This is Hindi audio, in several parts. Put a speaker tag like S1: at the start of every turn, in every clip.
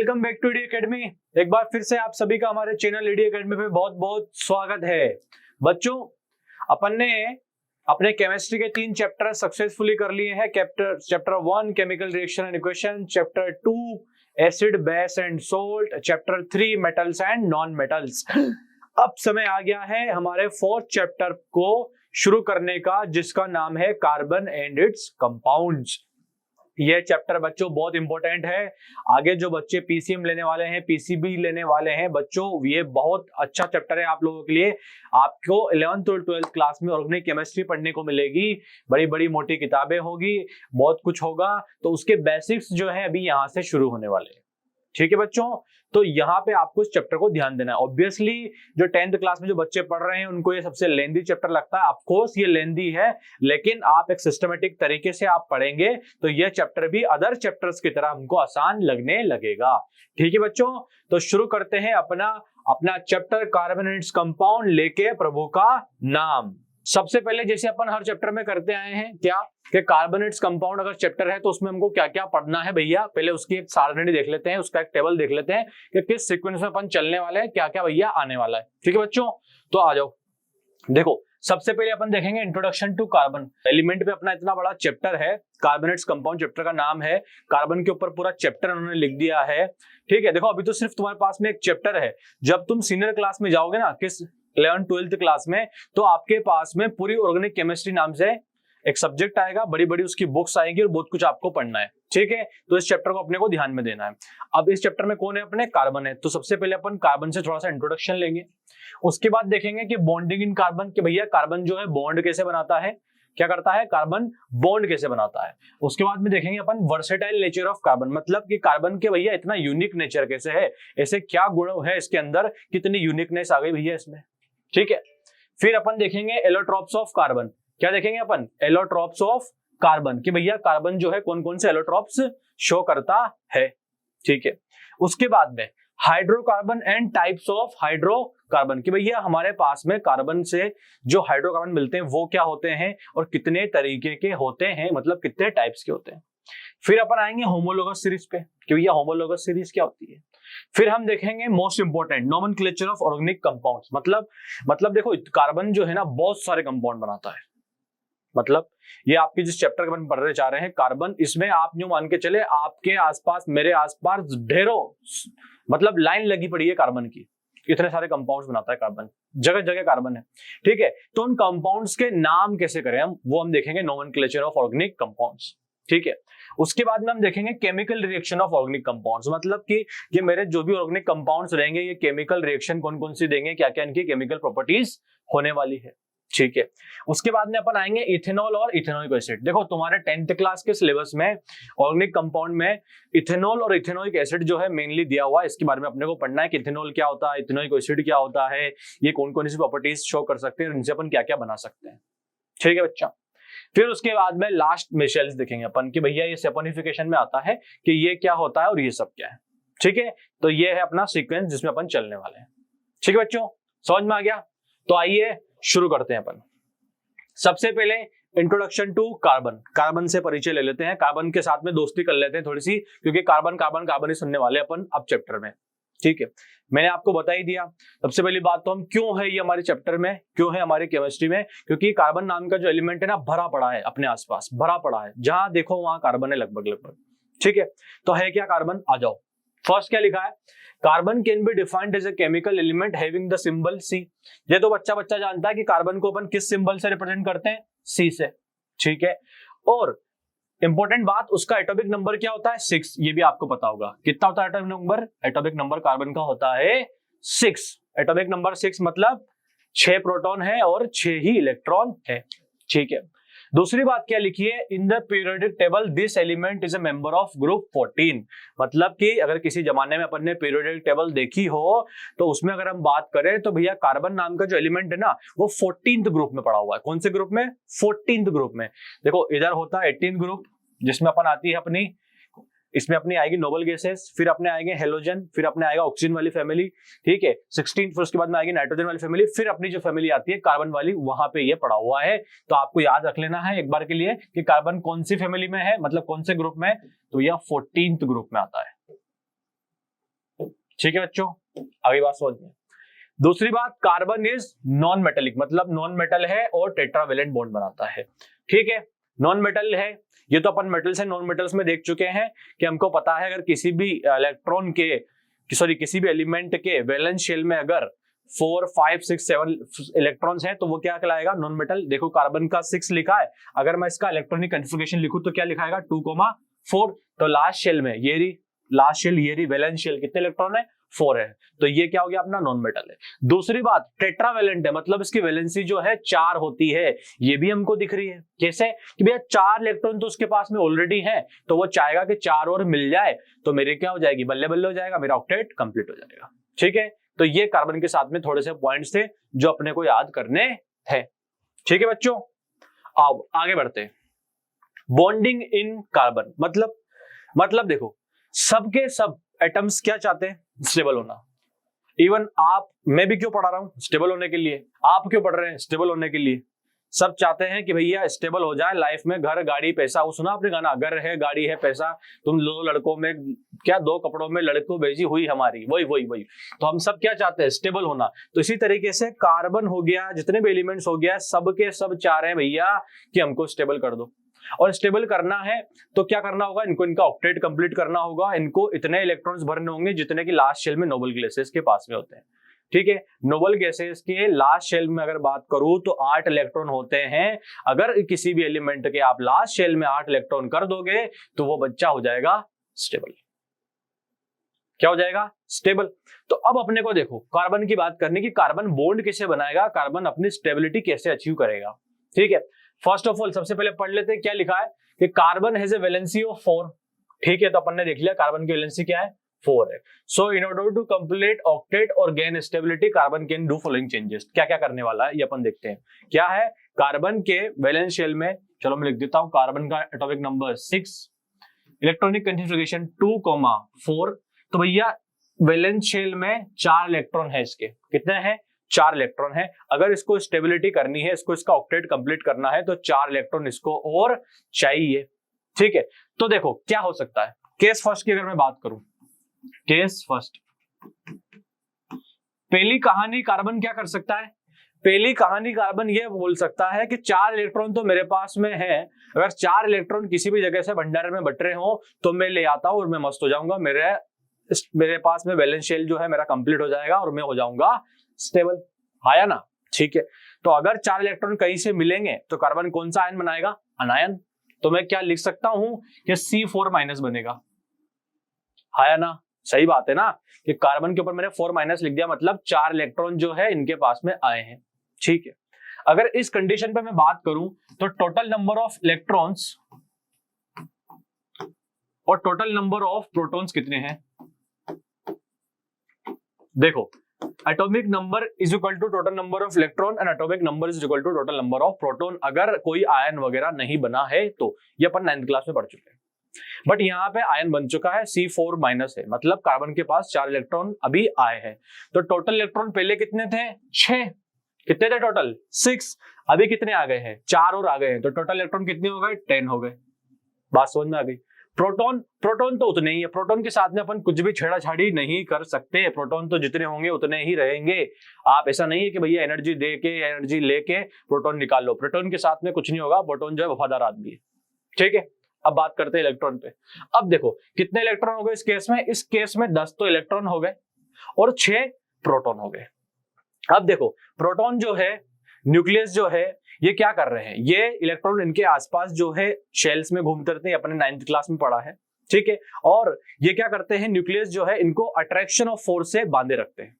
S1: Welcome back to ED academy. एक बार फिर से आप सभी का हमारे चैनल ईडी एकेडमी पे बहुत बहुत स्वागत है। बच्चों, अपन ने अपने केमिस्ट्री के 3 चैप्टर सक्सेसफुली कर लिए हैं। Chapter 1 chemical reaction and equation, chapter 2 acid base and salt, chapter 3 metals and non metals. अब समय आ गया है हमारे 4th चैप्टर को शुरू करने का, जिसका नाम है कार्बन एंड इट्स कंपाउंड्स। ये चैप्टर बच्चों बहुत इंपॉर्टेंट है। आगे जो बच्चे पीसीएम लेने वाले हैं, पीसीबी लेने वाले हैं बच्चों, ये बहुत अच्छा चैप्टर है आप लोगों के लिए। आपको 11th और 12th क्लास में ऑर्गेनिक केमिस्ट्री पढ़ने को मिलेगी, बड़ी बड़ी मोटी किताबें होगी, बहुत कुछ होगा। तो उसके बेसिक्स जो है अभी यहाँ से शुरू होने वाले हैं। ठीक है बच्चों, तो यहाँ पे आपको इस चैप्टर को ध्यान देना है। ऑब्वियसली जो 10th क्लास में जो बच्चे पढ़ रहे हैं उनको ये सबसे लेंदी चैप्टर लगता है। ऑफ कोर्स ये लेंदी है, लेकिन आप एक सिस्टमेटिक तरीके से आप पढ़ेंगे तो ये चैप्टर भी अदर चैप्टर्स की तरह हमको आसान लगने लगेगा। ठीक है बच्चों, तो शुरू करते हैं अपना chapter carbon and its compound लेके प्रभु का नाम। सबसे पहले जैसे अपन हर चैप्टर में करते आए हैं क्या कि कार्बन इट्स कंपाउंड अगर चैप्टर है तो उसमें हमको क्या क्या पढ़ना है भैया, पहले उसकी एक सारणी देख लेते हैं, उसका एक टेबल देख लेते हैं कि किस सीक्वेंस में अपन चलने वाले हैं, क्या क्या भैया आने वाला है। ठीक है बच्चों, तो आ जाओ। देखो सबसे पहले अपन देखेंगे इंट्रोडक्शन टू कार्बन। एलिमेंट पे अपना इतना बड़ा चैप्टर है, कार्बन इट्स कंपाउंड चैप्टर का नाम है। कार्बन के ऊपर पूरा चैप्टर उन्होंने लिख दिया है। ठीक है, देखो अभी तो सिर्फ तुम्हारे पास में एक चैप्टर है। जब तुम सीनियर क्लास में जाओगे ना, किस 11th 12th क्लास में, तो आपके पास में पूरी ऑर्गेनिक केमिस्ट्री नाम से एक सब्जेक्ट आएगा, बड़ी बड़ी उसकी बुक्स आएंगी और बहुत कुछ आपको पढ़ना है। ठीक है, तो इस चैप्टर को अपने को ध्यान में देना है। अब इस चैप्टर में कौन है, अपने कार्बन है। तो सबसे पहले अपन कार्बन से थोड़ा सा इंट्रोडक्शन लेंगे। उसके बाद देखेंगे कि बॉन्डिंग इन कार्बन, कि भैया कार्बन जो है बॉन्ड कैसे बनाता है, क्या करता है, कार्बन बॉन्ड कैसे बनाता है। उसके बाद में देखेंगे अपन वर्सेटाइल नेचर ऑफ कार्बन, मतलब कि कार्बन के भैया इतना यूनिक नेचर कैसे है, ऐसे क्या गुण है इसके अंदर, कितनी यूनिकनेस आ गई भैया इसमें। ठीक है, फिर अपन देखेंगे एलोट्रॉप्स ऑफ कार्बन। क्या देखेंगे अपन, एलोट्रॉप्स ऑफ कार्बन, कि भैया कार्बन जो है कौन कौन से एलोट्रॉप्स शो करता है। ठीक है, उसके बाद में hydrocarbon and types of hydrocarbon, कि भैया हमारे पास में कार्बन से जो हाइड्रोकार्बन मिलते हैं वो क्या होते हैं और कितने तरीके के होते हैं, मतलब कितने टाइप्स के होते हैं। फिर अपन आएंगे होमोलोगस सीरीज पे, कि भैया होमोलोगस सीरीज क्या होती है। फिर हम देखेंगे most important nomenclature of organic compounds, मतलब देखो कार्बन जो है ना बहुत सारे कंपाउंड बनाता है। मतलब ये आपके जिस चैप्टर का पढ़ने जा रहे हैं कार्बन, इसमें आप यूं मान के चले आपके आसपास मेरे आसपास ढेरों मतलब लाइन लगी पड़ी है कार्बन की, इतने सारे कंपाउंड्स बनाता है कार्बन, जगह जगह कार्बन है। ठीक है, तो उन कंपाउंड्स के नाम कैसे करें हम देखेंगे नोमेनक्लेचर ऑफ ऑर्गेनिक कंपाउंड्स। ठीक है, उसके बाद में हम देखेंगे chemical reaction of organic compounds, मतलब कि ये मेरे जो भी ऑर्गेनिक कंपाउंड्स रहेंगे ये केमिकल रिएक्शन कौन कौन सी देंगे, क्या क्या इनकी केमिकल प्रॉपर्टीज होने वाली है। ठीक है, उसके बाद में अपन आएंगे इथेनॉल और इथेनोइक एसिड। देखो तुम्हारे 10th क्लास के सिलेबस में ऑर्गेनिक कंपाउंड में इथेनॉल और इथेनोइक एसिड जो है मेनली दिया हुआ है। इसके बारे में अपने को पढ़ना है कि इथेनॉल क्या होता है, इथेनोइक एसिड क्या होता है, ये कौन कौन सी प्रॉपर्टीज शो कर सकते हैं, इनसे अपन क्या क्या बना सकते हैं। ठीक है बच्चा, फिर उसके बाद में लास्ट में शेल्स देखेंगे अपन कि भैया ये सैपोनिफिकेशन में आता है कि ये क्या होता है और ये सब क्या है। ठीक है, तो ये है अपना सीक्वेंस जिसमें अपन चलने वाले हैं। ठीक है बच्चों, समझ में आ गया। तो आइए शुरू करते हैं अपन। सबसे पहले इंट्रोडक्शन टू कार्बन, कार्बन से परिचय ले लेते हैं, कार्बन के साथ में दोस्ती कर लेते हैं थोड़ी सी, क्योंकि कार्बन कार्बन कार्बन ही सुनने वाले अपन अब चैप्टर में। ठीक है, मैंने आपको बता ही दिया। सबसे पहली बात तो हम क्यों है ये हमारे चैप्टर में, क्यों है हमारी केमिस्ट्री में, क्योंकि कार्बन नाम का जो एलिमेंट है ना भरा पड़ा है अपने आसपास, भरा पड़ा है, जहां देखो वहां कार्बन है लगभग। ठीक है, तो है क्या कार्बन, आ जाओ। फर्स्ट क्या लिखा है, carbon can be defined as a chemical element having the symbol C. ये तो बच्चा जानता है कि कार्बन को अपन किस सिंबल से रिप्रेजेंट करते हैं, सी से। ठीक है, और इंपॉर्टेंट बात, उसका एटॉमिक नंबर क्या होता है, 6। ये भी आपको पता होगा, कितना होता है atomic number, atomic number carbon का होता है 6। एटॉमिक नंबर 6 मतलब 6 प्रोटॉन है और 6 ही इलेक्ट्रॉन है। ठीक है, दूसरी बात क्या लिखी है, in the periodic table this element is a member of group 14। मतलब कि अगर किसी जमाने में अपन ने पीरियोडिक टेबल देखी हो तो उसमें अगर हम बात करें तो भैया कार्बन नाम का जो एलिमेंट है ना वो 14th ग्रुप में पड़ा हुआ है। कौन से ग्रुप में, 14th ग्रुप में। देखो इधर होता है 18th ग्रुप जिसमें अपन आती है अपनी, इसमें अपनी आएगी नोबल गैसेस, फिर अपने आएंगे हेलोजन, फिर अपने आएगा ऑक्सीजन वाली फैमिली। ठीक है, 16, फिर उसके बाद में आएगी नाइट्रोजन वाली फैमिली, फिर अपनी जो फैमिली आती है कार्बन वाली, वहां पे ये पड़ा हुआ है। तो आपको याद रख लेना है एक बार के लिए कि कार्बन कौन सी फैमिली में है, मतलब कौन से ग्रुप में, तो यह 14th ग्रुप में आता है। ठीक है बच्चों, आगे बात समझिए। दूसरी बात, कार्बन इज नॉन मेटेलिक, मतलब नॉन मेटल है और टेट्रावेलेंट बॉन्ड बनाता है। ठीक है, नॉन मेटल है, ये तो अपन मेटल्स एंड नॉन मेटल्स में देख चुके हैं कि हमको पता है अगर किसी भी इलेक्ट्रॉन के किसी भी एलिमेंट के वैलेंस शेल में अगर 4, 5, 6, 7 इलेक्ट्रॉन्स हैं तो वो क्या कहलाएगा, नॉन मेटल। देखो कार्बन का 6 लिखा है, अगर मैं इसका इलेक्ट्रॉनिक कॉन्फ़िगरेशन लिखूं तो क्या लिखाएगा 2,4। तो लास्ट शेल में लास्ट शेल वैलेंस शेल कितने इलेक्ट्रॉन है, 4 है, तो ये क्या हो गया अपना नॉन मेटल है। दूसरी बात, टेट्रावेलेंट है, मतलब इसकी वैलेंसी जो है 4 होती है, ये भी हमको दिख रही है। कैसे कि भैया 4 इलेक्ट्रॉन तो उसके पास में ऑलरेडी है, तो वो चाहेगा कि 4 और मिल जाए तो मेरे क्या हो जाएगी, बल्ले बल्ले हो जाएगा, मेरा ऑक्टेट कंप्लीट हो जाएगा। ठीक है, तो ये कार्बन के साथ में थोड़े से पॉइंट्स थे जो अपने को याद करने हैं। ठीक है बच्चों, अब आगे बढ़ते हैं। बॉन्डिंग इन कार्बन मतलब देखो, सबके सब एटम्स क्या चाहते हैं, स्टेबल होना। इवन मैं भी क्यों पढ़ा रहा हूं, स्टेबल होने के लिए। आप क्यों पढ़ रहे हैं, स्टेबल होने के लिए। सब चाहते हैं कि भैया स्टेबल हो जाए लाइफ में, घर गाड़ी पैसा। वो सुना आपने गाना, घर है गाड़ी है पैसा, तुम 2 लड़कों में क्या 2 कपड़ों में लड़कों भेजी हुई हमारी, वही। तो हम सब क्या चाहते हैं, स्टेबल होना। तो इसी तरीके से कार्बन हो गया, जितने भी एलिमेंट्स हो गया, सबके सब चाह रहे हैं भैया कि हमको स्टेबल कर दो। और स्टेबल करना है तो क्या करना होगा, इनका ऑक्टेट कंप्लीट करना होगा, इनको इतने इलेक्ट्रॉन्स भरने होंगे जितने की लास्ट शेल में नोबल गैसेस के पास में होते हैं। ठीक है, नोबल गैसेस के लास्ट शेल में अगर बात करूं तो 8 इलेक्ट्रॉन होते हैं। अगर किसी भी एलिमेंट के आप लास्ट शेल में 8 इलेक्ट्रॉन कर दोगे तो वो बच्चा हो जाएगा स्टेबल। क्या हो जाएगा, स्टेबल। तो अब अपने को देखो कार्बन की बात करनी कि कार्बन बॉन्ड कैसे बनाएगा, कार्बन अपनी स्टेबिलिटी कैसे अचीव करेगा। ठीक है, फर्स्ट ऑफ ऑल सबसे पहले पढ़ लेते हैं क्या लिखा है कि carbon has a valency of 4। ठीक है, तो अपन ने देख लिया कार्बन की वैलेंसी क्या है, 4 है। So in order to complete octet और gain stability carbon can do following changes. क्या क्या करने वाला है ये अपन देखते हैं। क्या है, कार्बन के वैलेंस शेल में, चलो मैं लिख देता हूं, कार्बन का एटॉमिक नंबर 6, इलेक्ट्रॉनिक कॉन्फ़िगरेशन 2,4। तो भैया वैलेंस शेल में 4 इलेक्ट्रॉन है, इसके कितने हैं, 4 इलेक्ट्रॉन है। अगर इसको स्टेबिलिटी करनी है, इसका ऑक्टेट कंप्लीट करना है तो 4 इलेक्ट्रॉन इसको और चाहिए। ठीक है, तो देखो क्या हो सकता है। केस फर्स्ट की अगर मैं बात करूं, केस फर्स्ट, पहली कहानी कार्बन क्या कर सकता है, पहली कहानी कार्बन ये बोल सकता है कि 4 इलेक्ट्रॉन तो मेरे पास में है, अगर 4 इलेक्ट्रॉन किसी भी जगह से भंडार में बट रहे हो तो मैं ले आता हूं और मैं मस्त हो जाऊंगा, मेरे पास में बैलेंस शेल जो है मेरा कंप्लीट हो जाएगा और मैं हो जाऊंगा स्टेबल। आया ना, ठीक है। तो अगर 4 इलेक्ट्रॉन कहीं से मिलेंगे तो कार्बन कौन सा आयन बनाएगा, अनायन। तो मैं क्या लिख सकता हूं कि C4- बनेगा। आया ना, सही बात है ना कि कार्बन के ऊपर मैंने 4- लिख दिया, मतलब 4 इलेक्ट्रॉन जो है इनके पास में आए हैं। ठीक है, अगर इस कंडीशन पे मैं बात करूं तो टोटल नंबर ऑफ इलेक्ट्रॉन्स और टोटल नंबर ऑफ प्रोटॉन्स कितने हैं। देखो, atomic number is equal to total number of electron and atomic number is equal to total number of proton. अगर कोई आयन वगैरह नहीं बना है तो, ये अपन 9th क्लास में पढ़ चुके हैं, बट यहाँ पे आयन बन चुका है, C4- है, मतलब कार्बन के पास 4 इलेक्ट्रॉन अभी आए हैं। तो टोटल इलेक्ट्रॉन पहले कितने थे, 6। कितने थे टोटल, 6। अभी कितने आ गए हैं, 4 और आ गए हैं, तो टोटल इलेक्ट्रॉन कितने हो गए, 10 हो गए। बात समझ में आ गई। प्रोटॉन तो उतने ही है, प्रोटॉन के साथ में अपन कुछ भी छेड़ाछाड़ी नहीं कर सकते, प्रोटॉन तो जितने होंगे उतने ही रहेंगे। आप ऐसा नहीं है कि भैया एनर्जी दे के एनर्जी लेके प्रोटॉन निकाल लो, प्रोटॉन के साथ में कुछ नहीं होगा, प्रोटॉन जो है वफादार आदमी है। ठीक है, अब बात करते हैं इलेक्ट्रॉन पे। अब देखो कितने इलेक्ट्रॉन हो गए इस केस में, इस केस में 10 तो इलेक्ट्रॉन हो गए और 6 प्रोटॉन हो गए। अब देखो प्रोटॉन जो है, न्यूक्लियस जो है, ये क्या कर रहे हैं, ये इलेक्ट्रॉन इनके आसपास जो है शेल्स में घूमते रहते हैं, अपने 9th क्लास में पढ़ा है। ठीक है, और ये क्या करते हैं, न्यूक्लियस जो है इनको अट्रैक्शन ऑफ फोर्स से बांधे रखते हैं।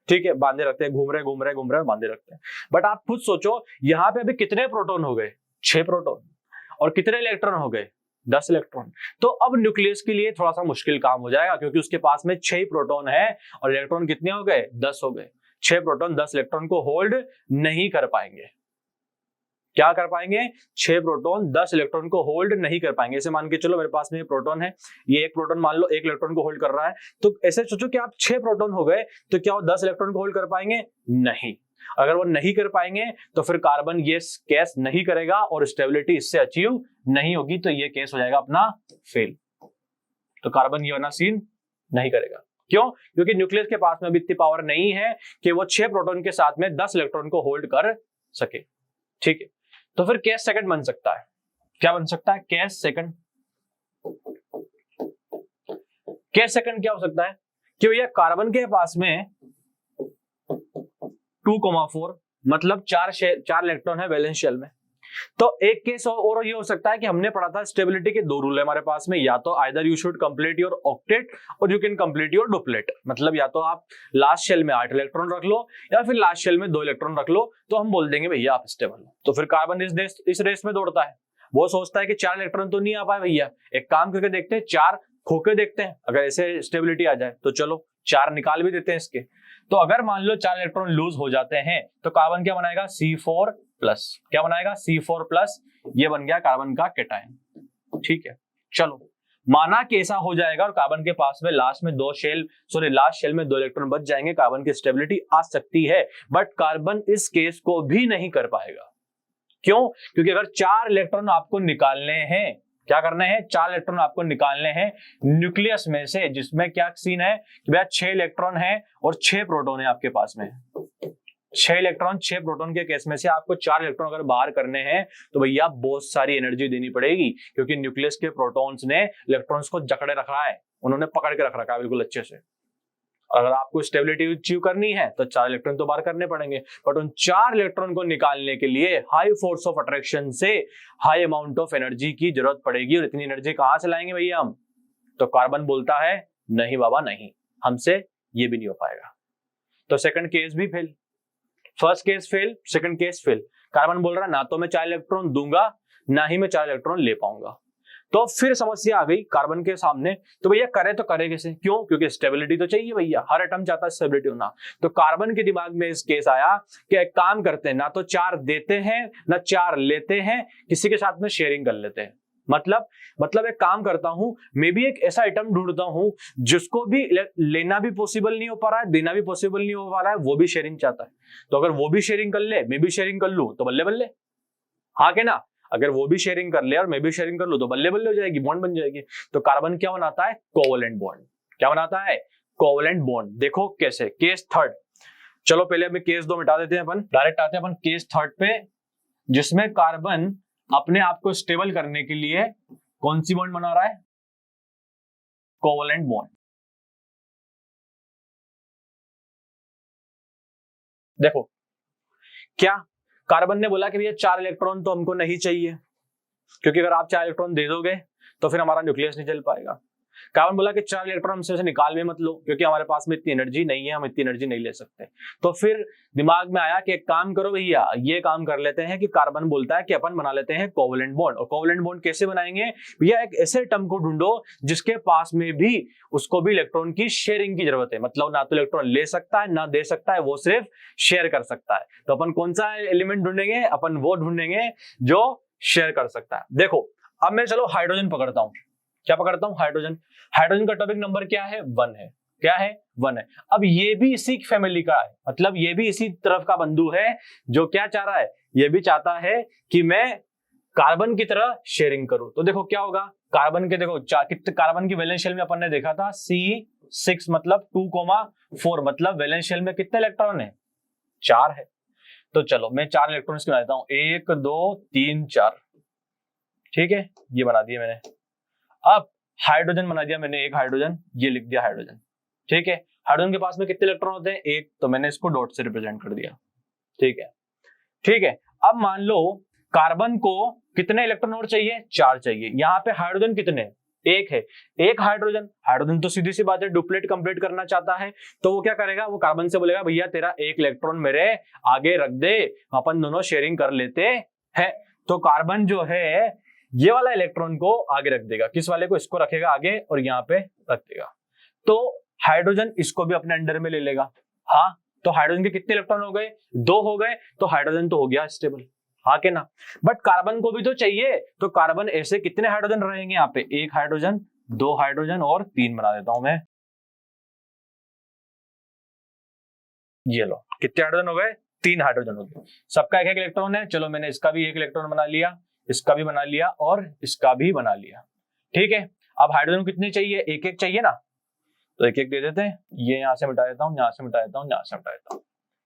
S1: ठीक है, बांधे रखते हैं, घूम रहे बांधे रखते हैं। बट आप खुद सोचो यहाँ पे अभी कितने प्रोटॉन हो गए, 6 प्रोटॉन, और कितने इलेक्ट्रॉन हो गए, 10 इलेक्ट्रॉन। तो अब न्यूक्लियस के लिए थोड़ा सा मुश्किल काम हो जाएगा, क्योंकि उसके पास में 6 प्रोटॉन है और इलेक्ट्रॉन कितने हो गए, 10 हो गए। 6 प्रोटॉन 10 इलेक्ट्रॉन को होल्ड नहीं कर पाएंगे। क्या कर पाएंगे, 6 प्रोटॉन 10 इलेक्ट्रॉन को होल्ड नहीं कर पाएंगे। ऐसे मान के चलो मेरे पास में प्रोटॉन है, ये एक प्रोटॉन मान लो 1 इलेक्ट्रॉन को होल्ड कर रहा है, तो ऐसे सोचो कि आप 6 प्रोटॉन हो गए तो क्या वो 10 इलेक्ट्रॉन को होल्ड कर पाएंगे, नहीं। अगर वो नहीं कर पाएंगे तो फिर कार्बन ये केस नहीं करेगा और स्टेबिलिटी इससे अचीव नहीं होगी, तो ये केस हो जाएगा अपना फेल। तो कार्बन ये वाला सीन नहीं करेगा। क्यों? क्योंकि न्यूक्लियस के पास में भी इतनी पावर नहीं है कि वो 6 प्रोटॉन के साथ में 10 इलेक्ट्रॉन को होल्ड कर सके। ठीक है, तो फिर केस सेकंड बन सकता है। क्या बन सकता है? Case second. केस सेकंड क्या हो सकता है कि भैया कार्बन के पास में 2,4 मतलब 4 इलेक्ट्रॉन है वैलेंस शेल में। तो एक केस और ये हो सकता है कि हमने पढ़ा था स्टेबिलिटी के 2 रूल है हमारे पास में, या तो either you should complete your octet और you can complete your duplet. मतलब या तो आप लास्ट शेल में 8 इलेक्ट्रॉन रख लो या फिर लास्ट शेल में 2 इलेक्ट्रॉन रख लो, तो हम बोल देंगे भैया आप स्टेबल हो। तो फिर कार्बन इस रेस में दौड़ता है, वो सोचता है कि 4 इलेक्ट्रॉन तो नहीं आ पाए भैया, एक काम करके देखते हैं 4 खोके देखते हैं, अगर ऐसे स्टेबिलिटी आ जाए तो चलो 4 निकाल भी देते हैं इसके। तो अगर मान लो 4 इलेक्ट्रॉन लूज हो जाते हैं तो कार्बन क्या बनाएगा? C4 plus. क्या बनाएगा? C4 plus. ये बन गया कार्बन का केटायन। ठीक है, चलो माना कि ऐसा हो जाएगा और कार्बन के पास में लास्ट शेल में 2 इलेक्ट्रॉन बच जाएंगे, कार्बन की स्टेबिलिटी आ सकती है, बट कार्बन इस केस को भी नहीं कर पाएगा। क्यों? क्योंकि अगर 4 इलेक्ट्रॉन आपको निकालने हैं, क्या करने हैं? 4 इलेक्ट्रॉन आपको निकालने हैं न्यूक्लियस में से, जिसमें क्या सीन है कि भैया 6 इलेक्ट्रॉन है और 6 प्रोटॉन है आपके पास में। 6 इलेक्ट्रॉन 6 प्रोटॉन के केस में से आपको 4 इलेक्ट्रॉन अगर बाहर करने हैं तो भैया बहुत सारी एनर्जी देनी पड़ेगी, क्योंकि न्यूक्लियस के प्रोटॉन्स ने इलेक्ट्रॉन्स को जकड़े रखा है, उन्होंने पकड़ के रख रखा है बिल्कुल अच्छे से। अगर आपको स्टेबिलिटी अचीव करनी है तो 4 इलेक्ट्रॉन तो बाहर करने पड़ेंगे, बट उन 4 इलेक्ट्रॉन को निकालने के लिए हाई फोर्स ऑफ अट्रैक्शन से हाई अमाउंट ऑफ एनर्जी की जरूरत पड़ेगी, और इतनी एनर्जी कहां से लाएंगे भैया हम? तो कार्बन बोलता है नहीं बाबा नहीं, हमसे ये भी नहीं हो पाएगा। तो सेकंड केस भी fail, first case fail, second case fail. Carbon बोल रहा है ना तो मैं 4 इलेक्ट्रॉन दूंगा ना ही मैं 4 इलेक्ट्रॉन ले पाऊंगा। तो फिर समस्या आ गई कार्बन के सामने, तो भैया करे तो करे कैसे? क्यों? क्योंकि स्टेबिलिटी तो चाहिए भैया, हर एटम चाहता है स्टेबिलिटी होना। तो कार्बन के दिमाग में इस केस आया कि एक काम करते हैं, ना तो 4 देते हैं ना 4 लेते हैं, किसी के साथ में शेयरिंग कर लेते हैं। मतलब एक काम करता हूं, मैं भी एक ऐसा आइटम ढूंढता हूं जिसको भी लेना भी पॉसिबल नहीं हो पा रहा है, देना भी पॉसिबल नहीं हो पा रहा है, वो भी शेयरिंग चाहता है। तो अगर वो भी शेयरिंग कर ले, मैं भी शेयरिंग कर लूं तो बल्ले बल्ले, हाँ के ना? अगर वो भी शेयरिंग कर ले और मैं भी शेयरिंग कर लूं तो बल्ले बल्ले हो जाएगी, बॉन्ड बन जाएगी। तो कार्बन क्या बनाता है? Covalent bond. क्या बनाता है? Covalent bond. देखो कैसे, केस थर्ड। चलो पहले हमें केस 2 मिटा देते हैं, अपन डायरेक्ट आते हैं अपन केस थर्ड पे, जिसमें कार्बन अपने आप को स्टेबल करने के लिए कौन सी बॉन्ड बना रहा है? Covalent bond. देखो क्या कार्बन ने बोला कि भैया 4 इलेक्ट्रॉन तो हमको नहीं चाहिए, क्योंकि अगर आप 4 इलेक्ट्रॉन दे दोगे तो फिर हमारा न्यूक्लियस नहीं चल पाएगा। कार्बन बोला कि 4 इलेक्ट्रॉन हमसे से निकाल भी मत लो, क्योंकि हमारे पास में इतनी एनर्जी नहीं है, हम इतनी एनर्जी नहीं ले सकते। तो फिर दिमाग में आया कि एक काम करो भैया, ये काम कर लेते हैं कि कार्बन बोलता है कि अपन बना लेते हैं कोवलेंट बॉन्ड। और कोवलेंट बॉन्ड कैसे बनाएंगे भैया? एक ऐसे एटम को ढूंढो जिसके पास में भी उसको भी इलेक्ट्रॉन की शेयरिंग की जरूरत है, मतलब ना तो इलेक्ट्रॉन ले सकता है ना दे सकता है, वो सिर्फ शेयर कर सकता है। तो अपन कौन सा एलिमेंट ढूंढेंगे? अपन वो ढूंढेंगे जो शेयर कर सकता है। देखो अब मैं चलो हाइड्रोजन पकड़ता हूं। क्या पकड़ता हूं? हाइड्रोजन। हाइड्रोजन का टॉपिक नंबर क्या है? 1 है। क्या है? 1 है। अब ये भी इसी फैमिली का है, मतलब ये भी इसी तरफ का बंधु है, जो क्या चाह रहा है? ये भी चाहता है कि मैं कार्बन की तरह शेयरिंग करूं। तो देखो क्या होगा, कार्बन के देखो कार्बन की वैलेंस शेल में अपन ने देखा था C6 मतलब 2,4 मतलब वैलेंस शेल में कितने इलेक्ट्रॉन है? 4 है। तो चलो मैं 4 इलेक्ट्रॉन इसके बनाता हूं, 1 2 3 4। ठीक है, ये बना दिया मैंने। अब हाइड्रोजन बना दिया मैंने, एक हाइड्रोजन, ये लिख दिया हाइड्रोजन। ठीक है, हाइड्रोजन के पास में कितने इलेक्ट्रॉन होते हैं? 1, तो मैंने इसको डॉट से रिप्रेजेंट कर दिया। ठीक है, ठीक है। अब मान लो कार्बन को कितने इलेक्ट्रॉन और चाहिए? 4 चाहिए। यहाँ पे हाइड्रोजन कितने? 1 है। एक हाइड्रोजन तो सीधी सी बात है डुप्लेट कंप्लीट करना चाहता है, तो वो क्या करेगा? वो कार्बन से बोलेगा भैया तेरा 1 इलेक्ट्रॉन मेरे आगे रख दे, अपन दोनों शेयरिंग कर लेते हैं। तो कार्बन जो है ये वाला इलेक्ट्रॉन को आगे रख देगा, किस वाले को? इसको रखेगा आगे और यहाँ पे रख देगा। तो हाइड्रोजन इसको भी अपने अंडर में ले लेगा। हाँ, तो हाइड्रोजन के कितने इलेक्ट्रॉन हो गए? 2 हो गए, तो हाइड्रोजन तो हो गया स्टेबल। हाँ के ना? बट कार्बन को भी तो चाहिए, तो कार्बन ऐसे कितने हाइड्रोजन रहेंगे यहाँ पे? 1 हाइड्रोजन, 2 हाइड्रोजन और 3 बना देता हूं मैं। ये लो, कितने हाइड्रोजन हो गए? 3 हाइड्रोजन हो गए। सबका 1-1 इलेक्ट्रॉन है। चलो मैंने इसका भी 1 इलेक्ट्रॉन बना लिया, इसका भी बना लिया और इसका भी बना लिया। ठीक है, अब हाइड्रोजन कितने चाहिए? 1-1 चाहिए ना, तो एक एक दे देते हैं, ये यहां से मिटा देता हूं, यहां से मिटा देता हूं, यहां से मिटा देता हूं।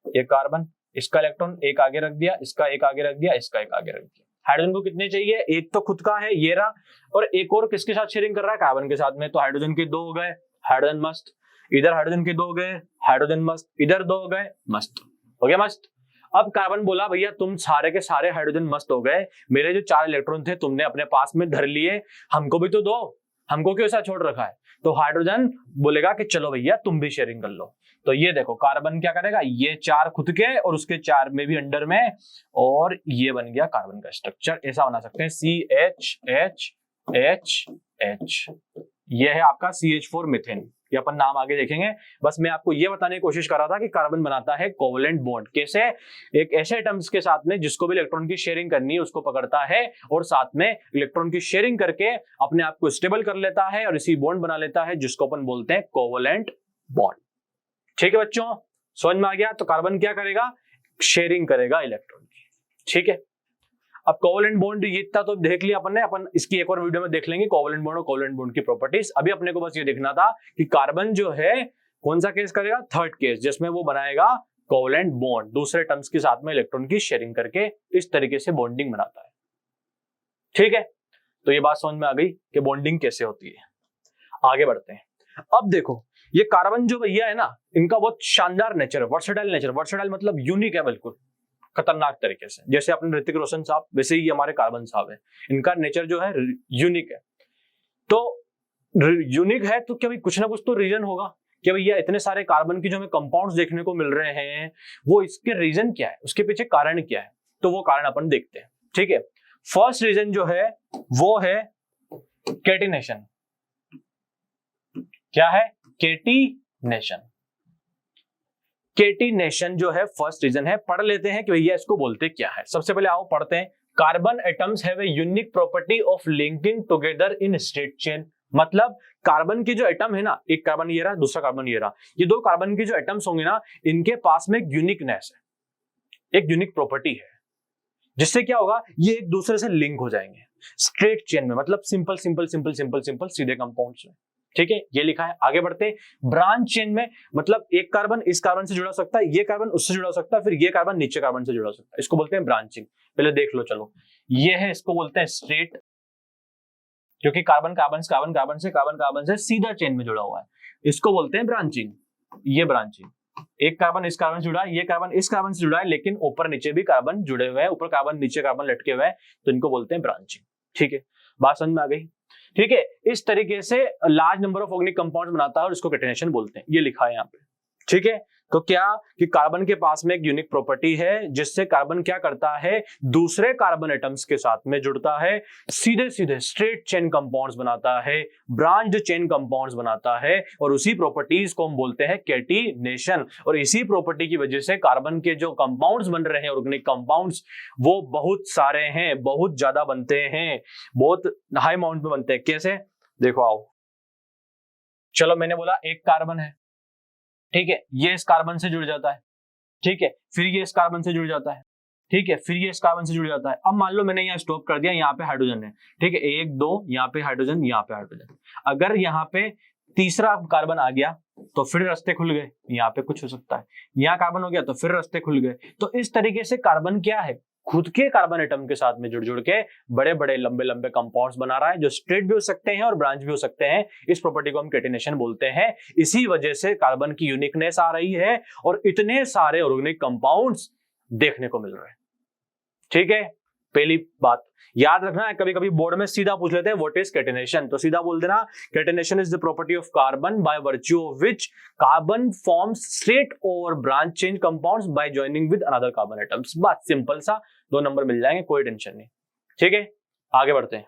S1: ये कार्बन, इसका इलेक्ट्रॉन एक आगे रख दिया, इसका एक आगे रख दिया, इसका एक आगे रख दिया। हाइड्रोजन को कितने चाहिए? एक तो खुद का है ये रहा, और एक और किसके साथ शेयरिंग कर रहा है? कार्बन के साथ में। तो हाइड्रोजन के 2 हो गए, हाइड्रोजन मस्त। इधर हाइड्रोजन के 2 हो गए, हाइड्रोजन मस्त। इधर 2 हो गए, मस्त हो गया, मस्त। अब कार्बन बोला भैया तुम सारे के सारे हाइड्रोजन मस्त हो गए, मेरे जो 4 इलेक्ट्रॉन थे तुमने अपने पास में धर लिए, हमको भी तो दो, हमको क्यों ऐसा छोड़ रखा है? तो हाइड्रोजन बोलेगा कि चलो भैया तुम भी शेयरिंग कर लो। तो ये देखो कार्बन क्या करेगा, ये 4 खुद के और उसके 4 में भी अंडर में, और ये बन गया कार्बन का स्ट्रक्चर। ऐसा बना सकते हैं CH ये है आपका CH4 मीथेन। ये अपन नाम आगे देखेंगे। बस मैं आपको ये बताने की कोशिश कर रहा था कि कार्बन बनाता है कोवलेंट बॉन्ड। कैसे? एक ऐसे एटम्स के साथ में जिसको भी इलेक्ट्रॉन की शेयरिंग करनी है उसको पकड़ता है और साथ में इलेक्ट्रॉन की शेयरिंग करके अपने आप को स्टेबल कर लेता है और इसी बॉन्ड बना लेता है जिसको अपन बोलते हैं कोवलेंट बॉन्ड। ठीक है बच्चों, समझ में आ गया? तो कार्बन क्या करेगा? शेयरिंग करेगा इलेक्ट्रॉन की। ठीक है, अब कोवलेंट बॉन्ड ये इतना तो देख लिया अपन ने, अपन इसकी एक और वीडियो में देख लेंगे कोवलेंट बॉन्ड और कोवलेंट बॉन्ड की प्रॉपर्टीज। अभी अपने को बस ये देखना था कि कार्बन जो है कौन सा केस करेगा? थर्ड केस, जिसमें वो बनाएगा कोवलेंट बॉन्ड, दूसरे टर्म्स के साथ में इलेक्ट्रॉन की शेयरिंग करके इस तरीके से बॉन्डिंग बनाता है। ठीक है, तो ये बात समझ में आ गई कि बॉन्डिंग कैसे होती है। आगे बढ़ते हैं। अब देखो ये कार्बन जो भैया है ना, इनका बहुत शानदार नेचर है, वर्सेटाइल नेचर। वर्सेटाइल मतलब यूनिक है, बिल्कुल खतरनाक तरीके से। जैसे अपने ऋतिक रोशन साहब, वैसे ही हमारे कार्बन साहब है, इनका नेचर जो है यूनिक है। तो यूनिक है तो क्या भाई कुछ ना कुछ तो रीजन होगा कि भैया इतने सारे कार्बन की जो हमें कंपाउंड्स देखने को मिल रहे हैं, वो इसके रीजन क्या है, उसके पीछे कारण क्या है? तो वो कारण अपन देखते हैं। ठीक है, फर्स्ट रीजन जो है वो है कैटिनेशन। क्या है? कैटिनेशन। कैटिनेशन जो है फर्स्ट रीजन है। पढ़ लेते हैं कि भैया इसको बोलते क्या है। सबसे पहले आओ पढ़ते हैं। Carbon atoms have a unique property of linking together in straight chain. मतलब कार्बन की जो एटम है ना, एक कार्बन ये रहा, दूसरा कार्बन ये रहा, ये 2 कार्बन की जो एटम्स होंगे ना, इनके पास में एक यूनिकनेस है, एक यूनिक प्रॉपर्टी है, जिससे क्या होगा, ये एक दूसरे से लिंक हो जाएंगे स्ट्रेट चेन में। मतलब simple simple simple simple simple सीधे कंपाउंड्स में। ठीक है, ये लिखा है। आगे बढ़ते हैं। ब्रांच चेन में मतलब एक कार्बन इस कार्बन से जुड़ा सकता है, ये कार्बन उससे जुड़ा सकता है, फिर ये कार्बन नीचे कार्बन से जुड़ा सकता है। इसको बोलते हैं ब्रांचिंग। पहले देख लो, चलो ये है, इसको बोलते हैं स्ट्रेट, क्योंकि कार्बन कार्बन कार्बन कार्बन से कार्बन कार्बन से सीधा चेन में जुड़ा हुआ है। इसको बोलते हैं ब्रांचिंग। ये ब्रांचिंग, एक कार्बन इस कार्बन से जुड़ा है, ये कार्बन इस कार्बन से जुड़ा है, लेकिन ऊपर नीचे भी कार्बन जुड़े हुए हैं, ऊपर कार्बन नीचे कार्बन लटके हुए हैं, तो इनको बोलते हैं ब्रांचिंग। ठीक है, बात समझ में आ गई? ठीक है, इस तरीके से large number of organic compounds बनाता है और इसको कैटिनेशन बोलते हैं। ये लिखा है यहाँ पे। ठीक है, तो क्या कि कार्बन के पास में एक यूनिक प्रॉपर्टी है जिससे कार्बन क्या करता है, दूसरे कार्बन एटम्स के साथ में जुड़ता है, सीधे सीधे स्ट्रेट चेन कंपाउंड्स बनाता है, ब्रांच्ड चेन कंपाउंड्स बनाता है, और उसी प्रॉपर्टीज को हम बोलते हैं कैटिनेशन। और इसी प्रॉपर्टी की वजह से कार्बन के जो कंपाउंड्स बन रहे हैं, ऑर्गेनिक कंपाउंड्स, वो बहुत सारे हैं, बहुत ज्यादा बनते हैं, बहुत हाई अमाउंट में बनते हैं। कैसे? देखो आओ, चलो मैंने बोला एक कार्बन है, ठीक है, ये इस कार्बन से जुड़ जाता है, ठीक है, फिर ये इस कार्बन से जुड़ जाता है, ठीक है, फिर ये इस कार्बन से जुड़ जाता है। अब मान लो मैंने यहाँ स्टॉप कर दिया, यहाँ पे हाइड्रोजन है, ठीक है, 1 2, यहाँ पे हाइड्रोजन, यहाँ पे हाइड्रोजन। अगर यहाँ पे तीसरा कार्बन आ गया तो फिर रास्ते खुल गए, यहाँ पे कुछ हो सकता है, यहाँ कार्बन हो गया तो फिर रास्ते खुल गए। तो इस तरीके से कार्बन क्या है, खुद के कार्बन एटम के साथ में जुड़ जुड़ के बड़े बड़े लंबे लंबे कंपाउंड्स बना रहा है, जो स्ट्रेट भी हो सकते हैं और ब्रांच भी हो सकते हैं। इस प्रॉपर्टी को हम कैटिनेशन बोलते हैं। इसी वजह से कार्बन की यूनिकनेस आ रही है और इतने सारे ऑर्गेनिक कंपाउंड्स देखने को मिल रहे हैं। ठीक है, पहली बात याद रखना है, कभी कभी बोर्ड में सीधा पूछ लेते हैं व्हाट इज कैटिनेशन, तो सीधा बोल देना catenation is the property of carbon by virtue of which carbon forms straight और branch chain compounds by joining with another carbon atoms. बात सिंपल सा, 2 नंबर मिल जाएंगे, कोई टेंशन नहीं। ठीक है, आगे बढ़ते हैं।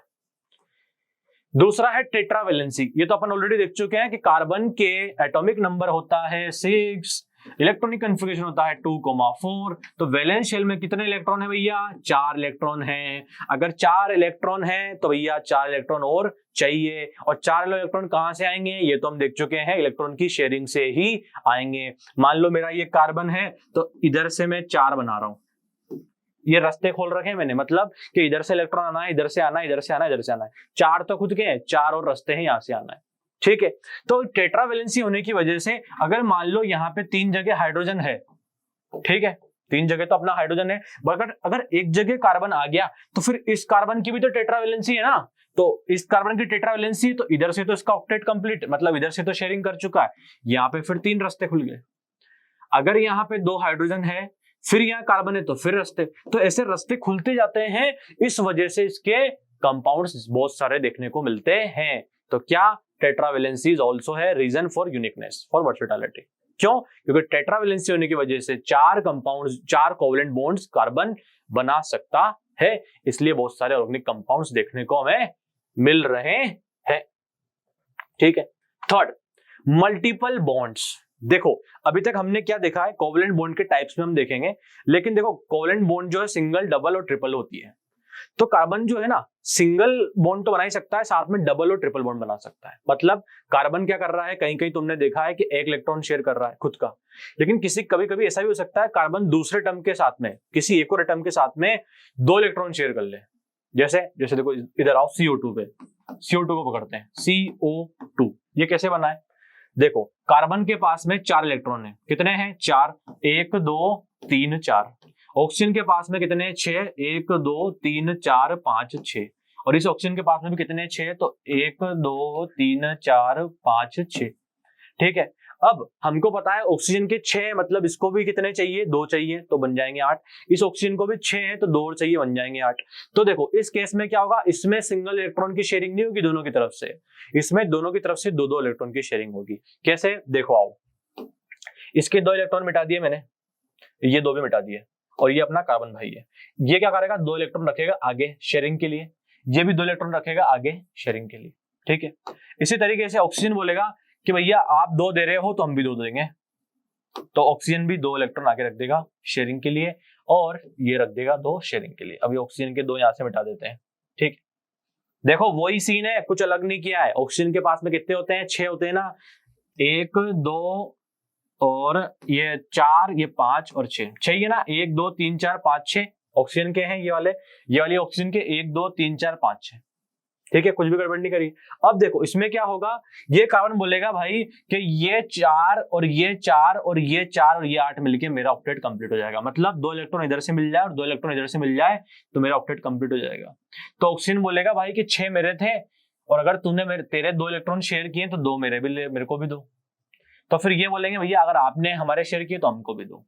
S1: दूसरा है टेट्रावैलेंसी। ये तो अपन ऑलरेडी देख चुके हैं कि कार्बन के एटॉमिक नंबर होता है 6, इलेक्ट्रॉनिक कन्फिगरेशन होता है 2,4। तो वैलेंस शेल में कितने इलेक्ट्रॉन है भैया? 4 इलेक्ट्रॉन है। अगर 4 इलेक्ट्रॉन है तो भैया 4 इलेक्ट्रॉन और चाहिए, और 4 इलेक्ट्रॉन कहां से आएंगे? ये तो हम देख चुके हैं, इलेक्ट्रॉन की शेयरिंग से ही आएंगे। मान लो मेरा ये कार्बन है, तो इधर से मैं 4 बना रहा हूं, ये रास्ते खोल रखे हैं मैंने, मतलब कि इधर से इलेक्ट्रॉन आना है, इधर से आना है, इधर से आना है, इधर से आना है। 4 तो खुद के हैं, 4 और रास्ते हैं यहाँ से आना है। ठीक है, तो टेट्रावेलेंसी होने की वजह से अगर मान लो यहाँ पे 3 जगह हाइड्रोजन है, ठीक है, 3 जगह तो अपना हाइड्रोजन है, बट अगर एक जगह कार्बन आ गया तो फिर इस कार्बन की भी तो टेट्रावेलेंसी है ना, तो इस कार्बन की टेट्रावेलेंसी, तो इधर से तो इसका ऑक्टेट कंप्लीट, मतलब इधर से तो शेयरिंग कर चुका है, यहाँ पे फिर 3 रास्ते खुल गए। अगर यहाँ पे 2 हाइड्रोजन है, फिर यहाँ कार्बन है, तो फिर रास्ते, तो ऐसे रास्ते खुलते जाते हैं, इस वजह से इसके कंपाउंड्स बहुत सारे देखने को मिलते हैं। तो क्या टेट्रावेलेंसी इज आल्सो है reason for uniqueness, for versatility. क्यों? क्योंकि टेट्रावेलेंसी होने की वजह से 4 कंपाउंड्स, 4 कोवलेंट बॉन्ड्स कार्बन बना सकता है, इसलिए बहुत सारे ऑर्गेनिक कंपाउंड्स देखने को हमें मिल रहे हैं। ठीक है। Third, multiple bonds. देखो अभी तक हमने क्या देखा है, कोवलेंट बॉन्ड के टाइप्स में हम देखेंगे, लेकिन देखो कोवलेंट बॉन्ड जो है सिंगल, डबल और ट्रिपल होती है। तो कार्बन जो है ना सिंगल बॉन्ड तो बना ही सकता है, साथ में डबल और ट्रिपल बॉन्ड बना सकता है। मतलब कार्बन क्या कर रहा है, कहीं कहीं तुमने देखा है कि एक इलेक्ट्रॉन शेयर कर रहा है खुद का, लेकिन किसी कभी कभी ऐसा भी हो सकता है कार्बन दूसरे एटम के साथ में, किसी एक और एटम के साथ में 2 इलेक्ट्रॉन शेयर कर ले। जैसे देखो इधर आओ, CO2 पे, CO2 को पकड़ते हैं, CO2 ये कैसे बना है? देखो कार्बन के पास में 4 इलेक्ट्रॉन है, कितने हैं? 4, 1 2 3 4। ऑक्सीजन के पास में कितने? 6, 1 2 3 4 5 6। और इस ऑक्सीजन के पास में भी कितने? 6, तो 1 2 3 4 5 6। ठीक है। अब हमको पता है ऑक्सीजन के 6, मतलब इसको भी कितने चाहिए? 2 चाहिए, तो बन जाएंगे 8। इस ऑक्सीजन को भी 6 है, तो 2 और चाहिए, बन जाएंगे 8। तो देखो इस केस में क्या होगा, इसमें सिंगल इलेक्ट्रॉन की शेयरिंग नहीं होगी दोनों की तरफ से, इसमें दोनों की तरफ से 2-2 इलेक्ट्रॉन की शेयरिंग होगी। कैसे? देखो आओ, इसके 2 इलेक्ट्रॉन मिटा दिए मैंने, ये 2 भी मिटा दिए, और ये अपना कार्बन भाई है। ये क्या करेगा? 2 इलेक्ट्रॉन रखेगा आगे शेयरिंग के लिए, ये भी 2 इलेक्ट्रॉन रखेगा आगे शेयरिंग के लिए। ठीक है। इसी तरीके से ऑक्सीजन बोलेगा कि भैया आप 2 दे रहे हो तो हम भी 2 देंगे, तो ऑक्सीजन भी 2 इलेक्ट्रॉन आगे रख देगा शेयरिंग के लिए, और ये रख देगा 2 शेयरिंग के लिए। अभी ऑक्सीजन के 2 यहां से मिटा देते हैं। ठीक, देखो वही सीन है, कुछ अलग नहीं किया है। ऑक्सीजन के पास में कितने होते हैं? 6 होते हैं ना, 1 2 और ये 4, ये 5 और 6 चाहिए ना, 1 2 3 4 5 6 ऑक्सीजन के हैं, ये वाले ऑक्सीजन के 1 2 3 4 5 6। ठीक है, कुछ भी गड़बड़ नहीं करी। अब देखो इसमें क्या होगा, ये कार्बन बोलेगा भाई कि ये 4 और ये 4 और ये 4 और ये 8 मिलके मेरा ऑक्टेट कंप्लीट हो जाएगा। मतलब 2 इलेक्ट्रॉन इधर से मिल जाए और 2 इलेक्ट्रॉन इधर से मिल जाए तो मेरा ऑक्टेट कंप्लीट हो जाएगा। तो ऑक्सीजन बोलेगा भाई कि 6 मेरे थे, और अगर तूने तेरे 2 इलेक्ट्रॉन शेयर किए तो 2 मेरे को भी दो। तो फिर ये बोलेंगे भैया अगर आपने हमारे शेयर किए तो हमको भी दो।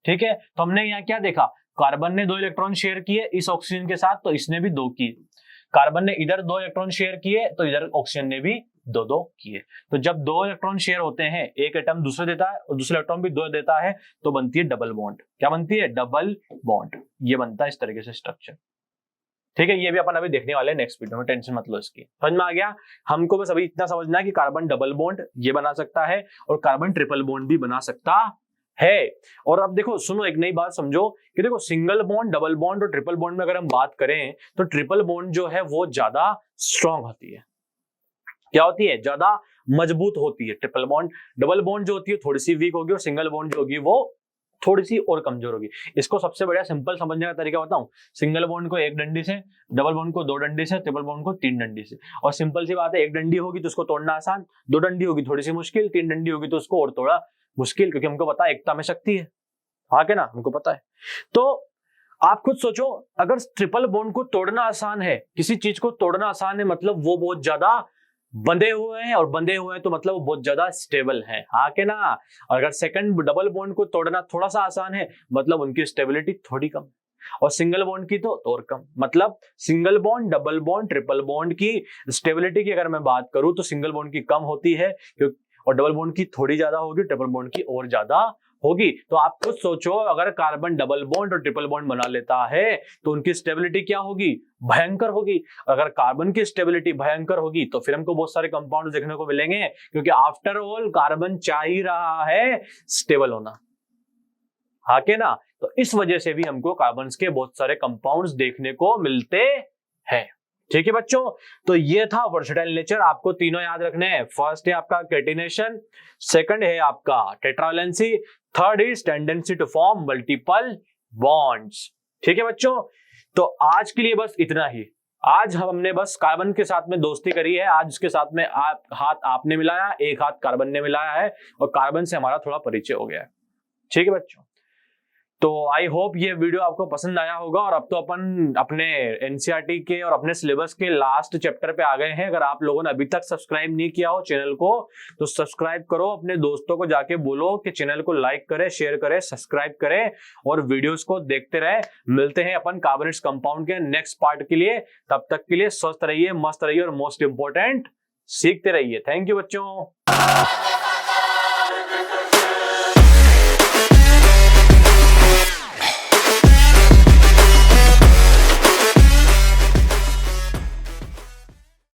S1: ठीक है, तो हमने यहाँ क्या देखा, कार्बन ने 2 इलेक्ट्रॉन शेयर किए इस ऑक्सीजन के साथ, तो इसने भी 2 किए। कार्बन ने इधर 2 इलेक्ट्रॉन शेयर किए तो इधर ऑक्सीजन ने भी 2-2 किए। तो जब 2 इलेक्ट्रॉन शेयर होते हैं, एक एटम दूसरे देता है और दूसरा इलेक्ट्रॉन भी 2 देता है, तो बनती है डबल बॉन्ड। क्या बनती है? Double bond. ये बनता है इस तरीके से स्ट्रक्चर। ठीक है, ये भी अपन अभी देखने वाले हैं नेक्स्ट वीडियो में, टेंशन मत लो इसकी। समझ में आ गया? हमको बस अभी इतना समझना है कि कार्बन डबल बॉन्ड ये बना सकता है और कार्बन ट्रिपल बॉन्ड भी बना सकता है। और अब देखो सुनो, एक नई बात समझो कि देखो सिंगल बॉन्ड, डबल बॉन्ड और ट्रिपल बॉन्ड में अगर हम बात करें तो ट्रिपल बॉन्ड जो है वो ज्यादा स्ट्रांग होती है। क्या होती है? ज्यादा मजबूत होती है ट्रिपल बॉन्ड। डबल बॉन्ड जो होती है थोड़ी सी वीक होगी, और सिंगल बॉन्ड जो होगी वो थोड़ी सी और कमजोर होगी। इसको सबसे बढ़िया सिंपल समझने का तरीका बताऊं, सिंगल बॉन्ड को 1 डंडी से, डबल बॉन्ड को 2 डंडी से, ट्रिपल बॉन्ड को 3 डंडी से। और सिंपल सी बात है, 1 डंडी होगी तो उसको तोड़ना आसान, 2 डंडी होगी थोड़ी सी मुश्किल, 3 डंडी होगी तो उसको और थोड़ा मुश्किल, क्योंकि हमको पता है एकता में शक्ति है। हाँ के ना, हमको पता है। तो आप खुद सोचो, अगर ट्रिपल बॉन्ड को तोड़ना आसान है, किसी चीज को तोड़ना आसान है, मतलब वो बहुत ज्यादा बंधे हुए हैं, और बंधे हुए हैं तो मतलब वो बहुत ज्यादा स्टेबल है। हाँ के ना? और अगर सेकंड डबल बॉन्ड को तोड़ना थोड़ा सा आसान है, मतलब उनकी स्टेबिलिटी थोड़ी कम, और सिंगल बॉन्ड की तो और कम। मतलब single bond, double bond, triple bond की स्टेबिलिटी की अगर मैं बात करूं तो सिंगल बॉन्ड की कम होती है, और डबल बॉन्ड की थोड़ी ज्यादा होगी, ट्रिपल बॉन्ड की और ज्यादा होगी। तो आप खुद सोचो, अगर कार्बन डबल बॉन्ड और ट्रिपल बॉन्ड बना लेता है तो उनकी स्टेबिलिटी क्या होगी? भयंकर होगी। अगर कार्बन की स्टेबिलिटी भयंकर होगी तो फिर हमको बहुत सारे कंपाउंड देखने को मिलेंगे, क्योंकि आफ्टर ऑल कार्बन चाह ही रहा है स्टेबल होना। हाँ के ना? तो इस वजह से भी हमको कार्बन के बहुत सारे कंपाउंड्स देखने को मिलते हैं। ठीक है बच्चों, तो ये था वर्सेटाइल नेचर। आपको तीनों याद रखने हैं। फर्स्ट है आपका कैटिनेशन, सेकंड है आपका tetravalency, third is tendency to form multiple bonds. ठीक है बच्चों, तो आज के लिए बस इतना ही। आज हमने बस कार्बन के साथ में दोस्ती करी है, आज उसके साथ में हाथ आपने मिलाया, एक हाथ कार्बन ने मिलाया है और कार्बन से हमारा थोड़ा परिचय हो गया है। ठीक है बच्चों, तो आई होप ये वीडियो आपको पसंद आया होगा। और अब तो अपन अपने एनसीईआरटी के और अपने सिलेबस के लास्ट चैप्टर पे आ गए हैं। अगर आप लोगों ने अभी तक सब्सक्राइब नहीं किया हो चैनल को तो सब्सक्राइब करो, अपने दोस्तों को जाके बोलो कि चैनल को लाइक करे, शेयर करे, सब्सक्राइब करे और वीडियोस को देखते रहे। मिलते हैं अपन कार्बोनेट्स कंपाउंड के नेक्स्ट पार्ट के लिए। तब तक के लिए स्वस्थ रहिए, मस्त रहिए और मोस्ट इंपोर्टेंट सीखते रहिए। थैंक यू बच्चों।